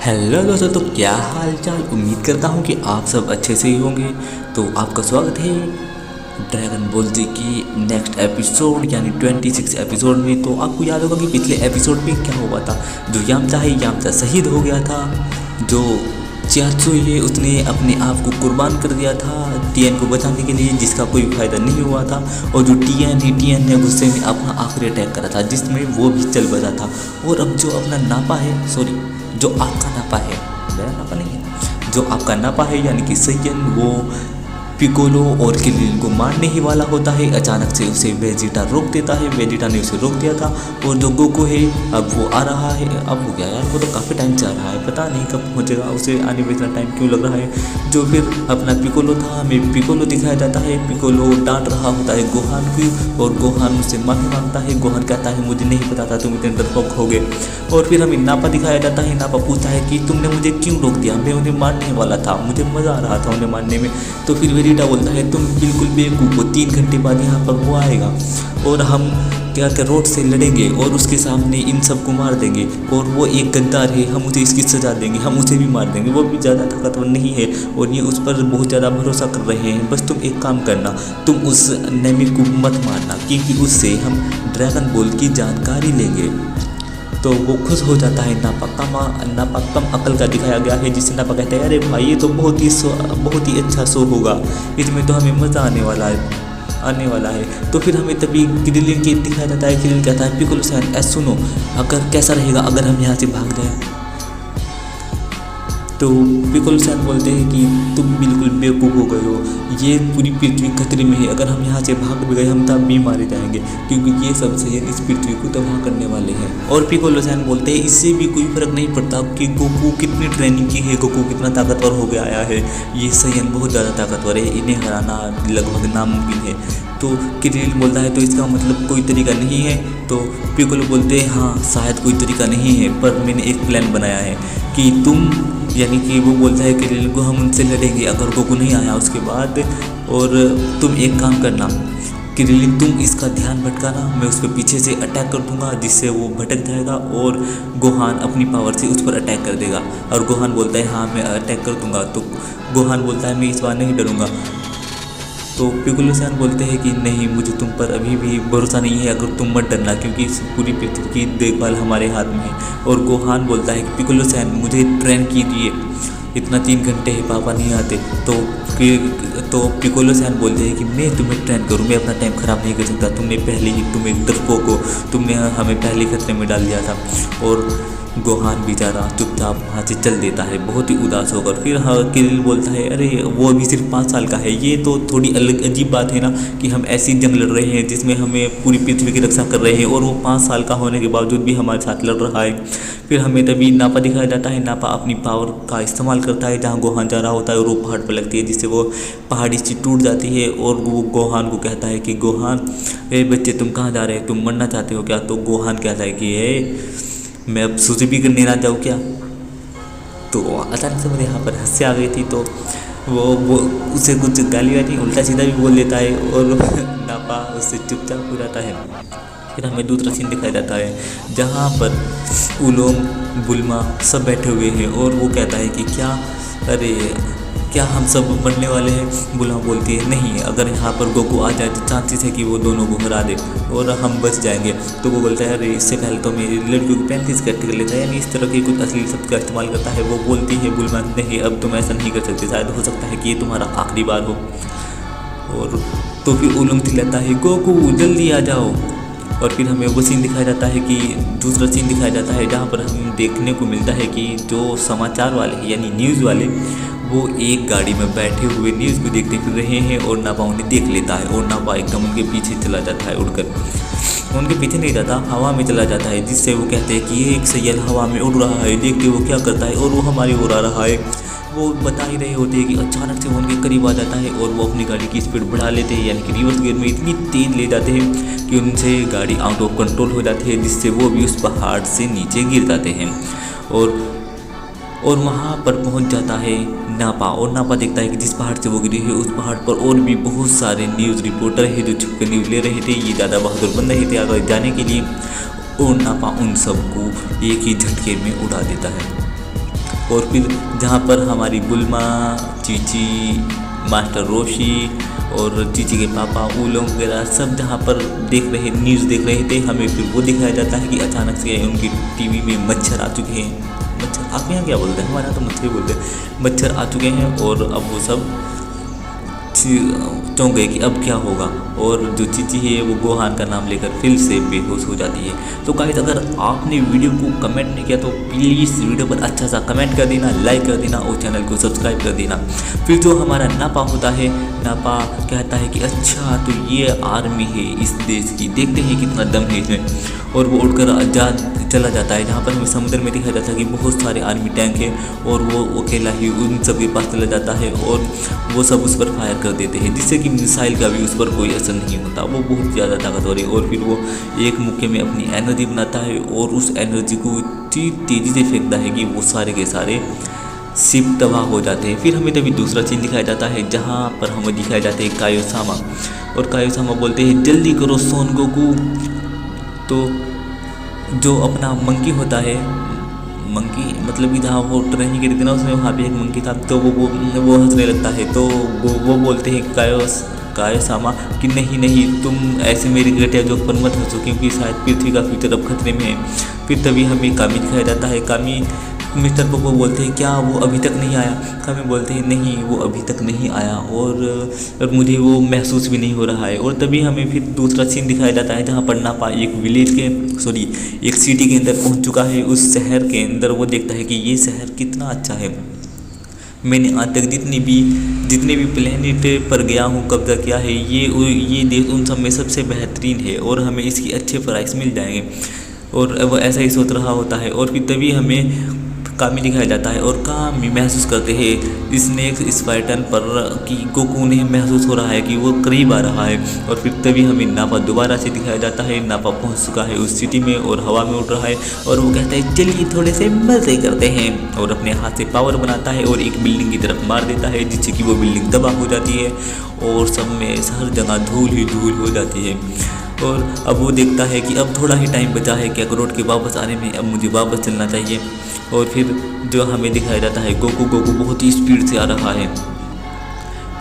Hello दोस्तों, तो क्या हाल चाल। उम्मीद करता हूँ कि आप सब अच्छे से ही होंगे। तो आपका स्वागत है ड्रैगन बॉल जी की नेक्स्ट एपिसोड यानी 26 एपिसोड में। तो आपको याद होगा कि पिछले एपिसोड में क्या हुआ था। जो यामचा शहीद हो गया था। जो चियात्सुई है उसने अपने आप को कुर्बान कर दिया था टीएन को बचाने के लिए, जिसका कोई फ़ायदा नहीं हुआ था। और जो टीएन ने गुस्से में अपना आखिरी अटैक करा था जिसमें वो भी चल बचा था। और अब जो अपना नापा है, जो आपका नापा है, मेरा नापा नहीं है, जो आपका नापा है यानी कि सैयन, वो पिकोलो और किरिल को मारने ही वाला होता है। अचानक से उसे वेजिटा रोक देता है। वेजिटा ने उसे रोक दिया था। और जो गोकू है अब वो आ रहा है। अब वो क्या यार, वो तो काफ़ी टाइम से आ रहा है, पता नहीं कब पहुँचेगा, उसे आने में इतना टाइम क्यों लग रहा है। जो फिर अपना पिकोलो था, हमें पिकोलो दिखाया जाता है। पिकोलो डांट रहा होता है गोहान की और गोहान उससे माफ़ी मांगता है। गोहान कहता है मुझे नहीं पता था तुम इतने डरपोक हो गए। और फिर हमें नापा दिखाया जाता है। नापा पूछता है कि तुमने मुझे क्यों रोक दिया, मैं उन्हें मारने वाला था, मुझे मज़ा आ रहा था उन्हें मारने में। तो फिर वेजिटा बोलता है तुम बिल्कुल बेवकूफ़ हो, 3 घंटे बाद यहाँ पर वो आएगा और हम क्या कर रोड से लड़ेंगे और उसके सामने इन सब को मार देंगे। और वो एक गद्दार है, हम उसे इसकी सजा देंगे, हम उसे भी मार देंगे, वो भी ज़्यादा ताकतवर नहीं है और ये उस पर बहुत ज़्यादा भरोसा कर रहे हैं। बस तुम एक काम करना, तुम उस नेमी को मत मारना क्योंकि उससे हम ड्रैगन बॉल की जानकारी लेंगे। तो वो खुश हो जाता है। नापा कम अकल का दिखाया गया है, जिससे नापा कहता है अरे भाई ये तो बहुत ही अच्छा शो होगा, इसमें तो हमें मज़ा आने वाला है। तो फिर हमें तभी किरिलिन के दिखाया जाता है। किरिलिन कहता है पिकोलो सैन सुनो, अगर कैसा रहेगा अगर हम यहाँ से भाग जाए। तो पिकोलो सैन बोलते हैं कि तुम बिल्कुल बेवकूफ़ हो गए हो, ये पूरी पृथ्वी खतरे में है, अगर हम यहाँ से भाग भी गए हम तब भी मारे जाएंगे क्योंकि ये सब सैयन इस पृथ्वी को तबाह करने वाले हैं। और पिकोलो सैन बोलते हैं इससे भी कोई फ़र्क नहीं पड़ता कि गोकू कितनी ट्रेनिंग की है, गोकू कितना ताकतवर हो गया आया है, ये सैयन बहुत ज़्यादा ताकतवर है, इन्हें हराना लगभग नामुमकिन है। तो किरिल बोलता है तो इसका मतलब कोई तरीका नहीं है। तो पिकोलो बोलते हैं हाँ शायद कोई तरीका नहीं है, पर मैंने एक प्लान बनाया है कि तुम, यानी कि वो बोलता है किरिल को हम उनसे लड़ेंगे अगर गोकू नहीं आया उसके बाद। और तुम एक काम करना किरिल, तुम इसका ध्यान भटकाना, मैं उसके पीछे से अटैक कर दूंगा जिससे वो भटक जाएगा और गोहान अपनी पावर से उस पर अटैक कर देगा। और गोहान बोलता है हाँ मैं अटैक कर दूंगा। तो गोहान बोलता है मैं इस बार नहीं डरूंगा। तो पिकोलो सैन बोलते हैं कि नहीं, मुझे तुम पर अभी भी भरोसा नहीं है, अगर तुम मत डरना क्योंकि इस पूरी पृथ्वी की देखभाल हमारे हाथ में है। और गोहान बोलता है कि पिकोलो सैन मुझे ट्रेन कीजिए, इतना 3 घंटे है पापा नहीं आते। तो पिकोलो सैन बोलते हैं कि मैं तुम्हें ट्रेन करूँ, मैं अपना टाइम ख़राब नहीं कर सकता, तुम एक डरपोक हो, तुमने हमें पहले खतरे में डाल दिया था। और गोहान बेचारा चुपचाप वहाँ से चल देता है बहुत ही उदास होकर। फिर किरिल बोलता है अरे वो अभी सिर्फ 5 साल का है, ये तो थोड़ी अलग अजीब बात है ना कि हम ऐसी जंग लड़ रहे हैं जिसमें हमें पूरी पृथ्वी की रक्षा कर रहे हैं और वो 5 साल का होने के बावजूद भी हमारे साथ लड़ रहा है। फिर हमें तभी नापा दिखाया जाता है। नापा अपनी पावर का इस्तेमाल करता है जहाँ गोहान जा रहा होता है और वो पहाड़ पर लगती है जिससे वो पहाड़ी सी टूट जाती है। और वो गोहान को कहता है कि गोहान ए बच्चे तुम कहाँ जा रहे हो, तुम मरना चाहते हो क्या। तो गोहान कहता है कि मैं अब सूची भी करने ना जाऊँ क्या। तो अचानक से मेरे यहाँ पर हंसी आ गई थी। तो वो उसे कुछ गाली वाली उल्टा सीधा भी बोल देता है और नापा उससे चुपचाप हो जाता है। फिर हमें दूसरा सीन दिखाया जाता है जहाँ पर उलोंग बुल्मा सब बैठे हुए हैं और वो कहता है कि क्या हम सब मरने वाले हैं। बुल्मा बोलती है नहीं, अगर यहाँ पर गोकू आ जाए तो चांसेस है कि वो दोनों को हरा दे और हम बच जाएंगे। तो वो बोलता है अरे इससे पहले तो मेरी लड़कियों की 35 इकट्ठे कर लेता है, यानी इस तरह की कुछ असली शब्द का इस्तेमाल करता है। वो बोलती है बुल्मा नहीं, अब तुम ऐसा नहीं कर सकते, शायद हो सकता है कि ये तुम्हारा आखिरी बार हो। और तो फिर उलोंग चिल्लाता है गोकू जल्दी आ जाओ। और फिर हमें वो सीन दिखाया जाता है कि दूसरा सीन दिखाया जाता है जहाँ पर हम देखने को मिलता है कि जो समाचार वाले हैं यानी न्यूज़ वाले, वो एक गाड़ी में बैठे हुए न्यूज़ को देखते फिर रहे हैं और नापा उन्हें देख लेता है और नापा एकदम उनके पीछे चला जाता है उड़कर। उनके पीछे नहीं जाता, हवा में चला जाता है, जिससे वो कहते हैं कि ये एक सैयन हवा में उड़ रहा है, देखते वो क्या करता है और वो हमारी ओर आ रहा है। वो बता ही रहे होते हैं कि अचानक से वो उनके करीब आ जाता है और वो अपनी गाड़ी की स्पीड बढ़ा लेते हैं, यानी कि रिवर्स गियर में इतनी तेज ले जाते हैं कि उनसे गाड़ी आउट ऑफ कंट्रोल हो जाती है, जिससे वो भी उस पहाड़ से नीचे गिर जाते हैं। और वहाँ पर पहुँच जाता है नापा और नापा देखता है कि जिस पहाड़ से वो गिरी है उस पहाड़ पर और भी बहुत सारे न्यूज़ रिपोर्टर हैं जो छुप कर न्यूज़ ले रहे थे। ये ज़्यादा बहादुर बन रहे थे आगे जाने के लिए और नापा उन सबको एक ही झटके में उड़ा देता है। और फिर जहाँ पर हमारी बुल्मा, चीची, मास्टर रोशी और चीची के पापा ऊलों वगैरह सब जहाँ पर न्यूज़ देख रहे थे, हमें फिर वो दिखाया जाता है कि अचानक से उनकी टीवी में मच्छर आ चुके हैं। मच्छर आपके यहाँ क्या बोलते हैं? हमारे यहाँ तो मच्छर ही बोलते हैं। मच्छर आ चुके हैं और अब वो सब चौंक गए कि अब क्या होगा। और जो चीची है वो गोहान का नाम लेकर फिर से बेहोश हो जाती है। तो गाइस, अगर आपने वीडियो को कमेंट नहीं किया तो प्लीज़ वीडियो पर अच्छा सा कमेंट कर देना, लाइक कर देना और चैनल को सब्सक्राइब कर देना। फिर जो हमारा नापा होता है, नापा कहता है कि अच्छा तो ये आर्मी है इस देश की, देखते हैं कितना दम है इसमें। और वो उड़कर आज़ाद चला जाता है जहाँ पर हमें समुद्र में दिखाया जाता है कि बहुत सारे आर्मी टैंक है और वो अकेला ही उन सब के पास चला जाता है और वो सब उस पर फायर कर देते हैं, जिससे कि मिसाइल का भी उस पर कोई असर नहीं होता। वो बहुत ज़्यादा ताकतवर है और फिर वो एक मुक्के में अपनी एनर्जी बनाता है और उस एनर्जी को इतनी तेज़ी से फेंकता है कि वो सारे के सारे शिप तबाह हो जाते हैं। फिर हमें तभी दूसरा सीन दिखाया जाता है जहाँ पर हमें दिखाया जाता है कायोसामा, और कायोसामा बोलते हैं जल्दी करो सोन गोकू। तो जो अपना मंकी होता है, मंकी मतलब कि जहाँ वो ट्रेनिंग की थी ना, उसमें वहाँ पे एक मंकी था, तो वो हंसने लगता है। तो वो बोलते हैं कायोसामा कि नहीं तुम ऐसे मेरी गटिया जोक पर मत हंसो, क्योंकि शायद पृथ्वी का फ्यूचर अब खतरे में है। फिर तभी हमें कामी दिखाया जाता है। कामी मिस्टर पोपो बोलते हैं क्या वो अभी तक नहीं आया? कामी बोलते हैं नहीं वो अभी तक नहीं आया और मुझे वो महसूस भी नहीं हो रहा है। और तभी हमें फिर दूसरा सीन दिखाया जाता है जहाँ पर नापा एक सिटी के अंदर पहुँच चुका है। उस शहर के अंदर वो देखता है कि ये शहर कितना अच्छा है, मैंने आज तक जितने भी प्लेनेट पर गया हूँ, कब्जा किया है, ये देश उन सब में सबसे बेहतरीन है और हमें इसकी अच्छे प्राइस मिल जाएंगे। और वो ऐसा ही सोच रहा होता है। और फिर तभी हमें कामी दिखाया जाता है और कामी महसूस करते हैं स्नेक स्पाइटन पर कि गोकू ने महसूस हो रहा है कि वो करीब आ रहा है। और फिर तभी हमें नापा दोबारा से दिखाया जाता है। नापा पहुंच चुका है उस सिटी में और हवा में उड़ रहा है और वो कहता है चलिए थोड़े से मजे करते हैं, और अपने हाथ से पावर बनाता है और एक बिल्डिंग की तरफ मार देता है, जिससे कि वो बिल्डिंग तबाह हो जाती है और सब में हर जगह धूल ही धूल हो जाती है। और अब वो देखता है कि अब थोड़ा ही टाइम बचा है कि अखरोट के वापस आने में, अब मुझे वापस चलना चाहिए। और फिर जो हमें दिखाया जाता है गोकू बहुत ही स्पीड से आ रहा है।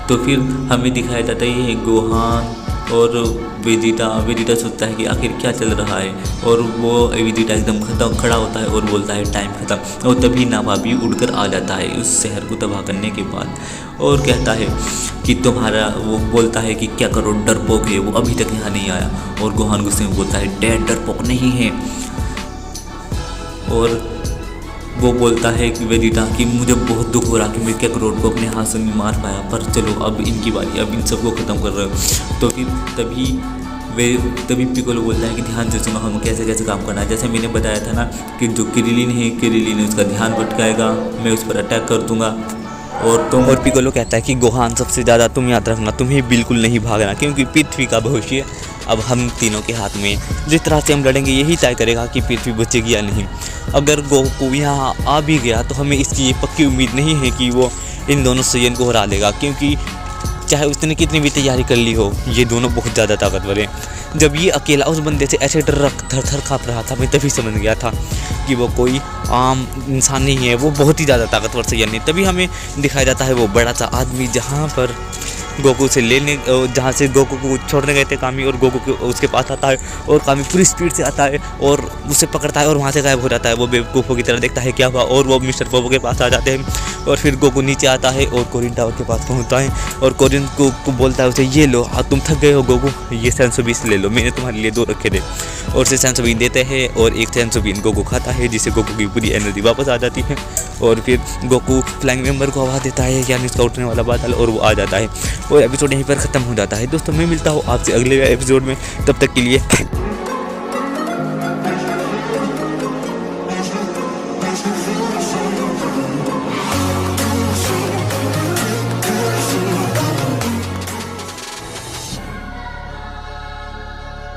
तो फिर हमें दिखाया जाता है ये गोहान और वेजिटा सोचता है कि आखिर क्या चल रहा है, और वो वेजिटा एकदम खड़ा होता है और बोलता है टाइम ख़त्म। और तभी नापा भी उड़कर आ जाता है उस शहर को तबाह करने के बाद और कहता है कि वो बोलता है कि क्या करो डरपोक है, वो अभी तक यहाँ नहीं आया। और गोहान गुस्से में बोलता है डैड डरपोक नहीं है। और वो बोलता है कि वेजिटा कि मुझे बहुत दुख हो रहा कि मैं कैकरोट को अपने हाथ से नहीं मार पाया, पर चलो अब इनकी बारी, अब इन सबको ख़त्म कर रहे हो। तो फिर तभी पिकोलो बोलता है कि ध्यान से सुनो, हम कैसे कैसे काम करना है। जैसे मैंने बताया था ना कि जो किरिलिन है उसका ध्यान भटकाएगा, मैं उस पर अटैक कर दूंगा। और पिकोलो कहता है कि गोहान सबसे ज़्यादा तुम याद रखना, तुम्हें बिल्कुल नहीं भागना, क्योंकि पृथ्वी का भविष्य अब हम तीनों के हाथ में। जिस तरह से हम लड़ेंगे यही तय करेगा कि पृथ्वी बचेगी या नहीं। अगर गोकू यहाँ आ भी गया तो हमें इसकी ये पक्की उम्मीद नहीं है कि वो इन दोनों सैयन को हरा देगा, क्योंकि चाहे उसने कितनी भी तैयारी कर ली हो, ये दोनों बहुत ज़्यादा ताकतवर हैं। जब ये अकेला उस बंदे से ऐसे थर काँप रहा था, मैं तभी समझ गया था कि वो कोई आम इंसान नहीं है, वो बहुत ही ज़्यादा ताकतवर सैयन है। तभी हमें दिखाया जाता है वो बड़ा सा आदमी जहाँ पर गोकू से जहाँ से गोकू को छोड़ने गए थे कामी, और गोकू उसके पास आता है और कामी पूरी स्पीड से आता है और उसे पकड़ता है और वहाँ से गायब हो जाता है। वो बेवकूफ़ों की तरह देखता है क्या हुआ, और वो मिस्टर पोपो के पास आ जाते हैं। और फिर गोकू नीचे आता है और कोरिन टावर के पास पहुँचता है और कोरिन को बोलता है उसे ये लो, तुम थक गए हो गोकू, ये सेंसोबीन ले लो, मैंने तुम्हारे लिए 2 रखे थे। और उसे सेंसोबीन देते हैं और एक सेंसोबीन गोकू खाता है, जिससे गोकू की पूरी एनर्जी वापस आ जाती है। और फिर गोकू फ्लाइंग मेंबर को आवाज़ देता है, यानी उसका उठने वाला बादल, और वो आ जाता है। और एपिसोड यहीं पर ख़त्म हो जाता है। दोस्तों मैं मिलता हूँ आपसे अगले एपिसोड में, तब तक के लिए